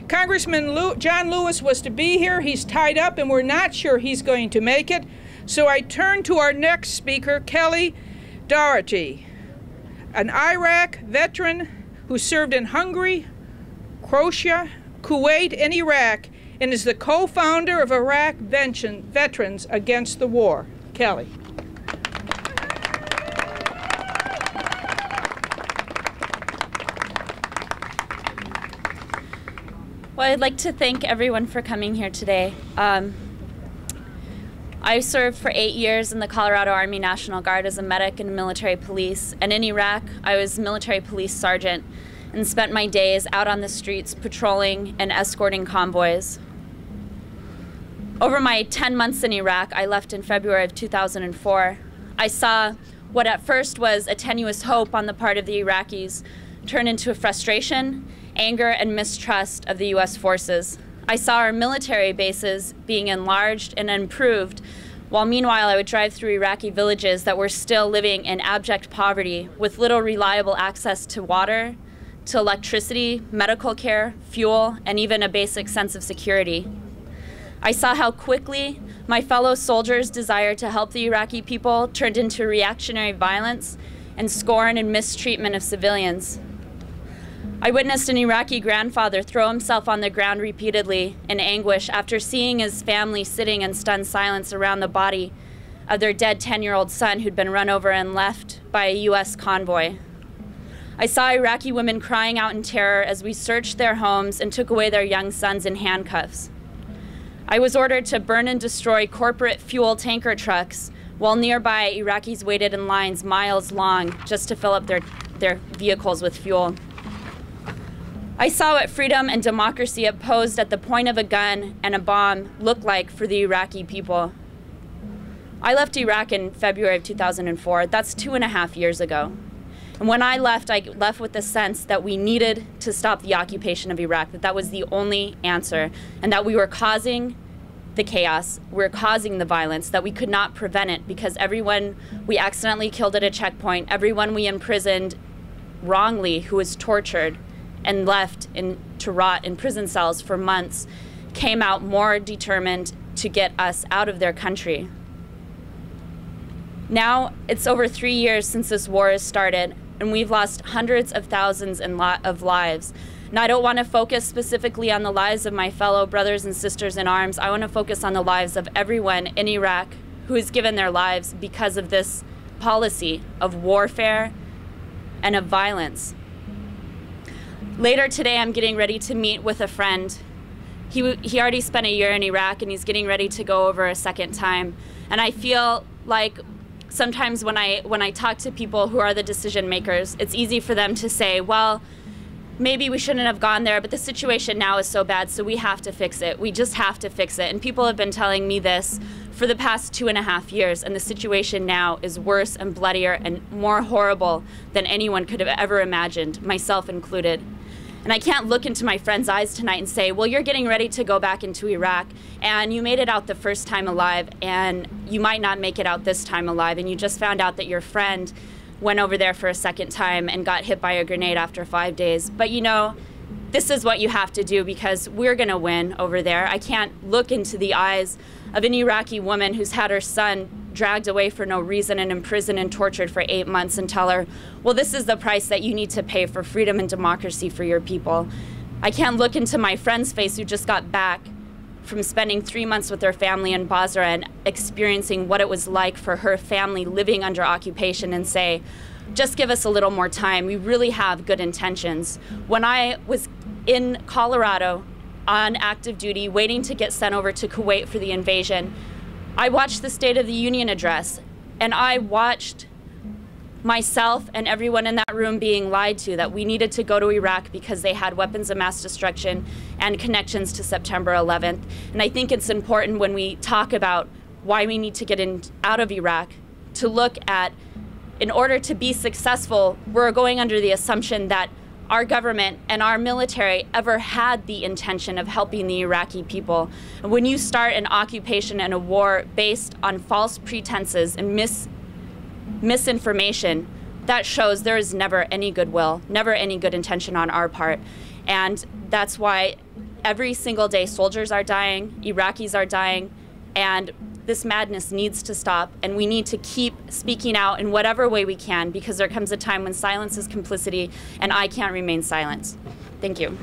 Congressman John Lewis was to be here. He's tied up, and we're not sure he's going to make it. So I turn to our next speaker, Kelly Dougherty, an Iraq veteran who served in Hungary, Croatia, Kuwait, and Iraq, and is the co-founder of Iraq Veterans Against the War. Kelly. Well, I'd like to thank everyone for coming here today. I served for 8 years in the Colorado Army National Guard as a medic and military police, and in Iraq, I was military police sergeant and spent my days out on the streets patrolling and escorting convoys. Over my 10 months in Iraq, I left in February of 2004. I saw what at first was a tenuous hope on the part of the Iraqis turn into a frustration, anger, and mistrust of the U.S. forces. I saw our military bases being enlarged and improved, while meanwhile I would drive through Iraqi villages that were still living in abject poverty with little reliable access to water, to electricity, medical care, fuel, and even a basic sense of security. I saw how quickly my fellow soldiers' desire to help the Iraqi people turned into reactionary violence and scorn and mistreatment of civilians. I witnessed an Iraqi grandfather throw himself on the ground repeatedly in anguish after seeing his family sitting in stunned silence around the body of their dead 10-year-old son who'd been run over and left by a U.S. convoy. I saw Iraqi women crying out in terror as we searched their homes and took away their young sons in handcuffs. I was ordered to burn and destroy corporate fuel tanker trucks while nearby Iraqis waited in lines miles long just to fill up their vehicles with fuel. I saw what freedom and democracy posed at the point of a gun and a bomb looked like for the Iraqi people. I left Iraq in February of 2004. That's 2.5 years ago. And when I left with the sense that we needed to stop the occupation of Iraq, that was the only answer, and that we were causing the chaos, we were causing the violence, that we could not prevent it because everyone we accidentally killed at a checkpoint, everyone we imprisoned wrongly who was tortured and left to rot in prison cells for months, came out more determined to get us out of their country. Now, it's over 3 years since this war has started, and we've lost hundreds of thousands of lives. And I don't want to focus specifically on the lives of my fellow brothers and sisters in arms. I want to focus on the lives of everyone in Iraq who has given their lives because of this policy of warfare and of violence. Later today, I'm getting ready to meet with a friend. He already spent a year in Iraq, and he's getting ready to go over a second time. And I feel like sometimes when I talk to people who are the decision makers, it's easy for them to say, well, maybe we shouldn't have gone there, but the situation now is so bad, so we have to fix it. We just have to fix it. And people have been telling me this for the past 2.5 years, and the situation now is worse and bloodier and more horrible than anyone could have ever imagined, myself included. And I can't look into my friend's eyes tonight and say, well, you're getting ready to go back into Iraq, and you made it out the first time alive, and you might not make it out this time alive, and you just found out that your friend went over there for a second time and got hit by a grenade after 5 days. But you know, this is what you have to do because we're gonna win over there. I can't look into the eyes of an Iraqi woman who's had her son dragged away for no reason and imprisoned and tortured for 8 months and tell her, well, this is the price that you need to pay for freedom and democracy for your people. I can't look into my friend's face who just got back from spending 3 months with her family in Basra and experiencing what it was like for her family living under occupation and say, just give us a little more time. We really have good intentions. When I was in Colorado on active duty, waiting to get sent over to Kuwait for the invasion, I watched the State of the Union address, and I watched myself and everyone in that room being lied to that we needed to go to Iraq because they had weapons of mass destruction and connections to September 11th. And I think it's important when we talk about why we need to get out of Iraq to look at, in order to be successful, we're going under the assumption that our government and our military ever had the intention of helping the Iraqi people. And when you start an occupation and a war based on false pretenses and misinformation, that shows there is never any goodwill, never any good intention on our part. And that's why Every single day, soldiers are dying, Iraqis are dying, and this madness needs to stop, and we need to keep speaking out in whatever way we can, because there comes a time when silence is complicity, and I can't remain silent. Thank you.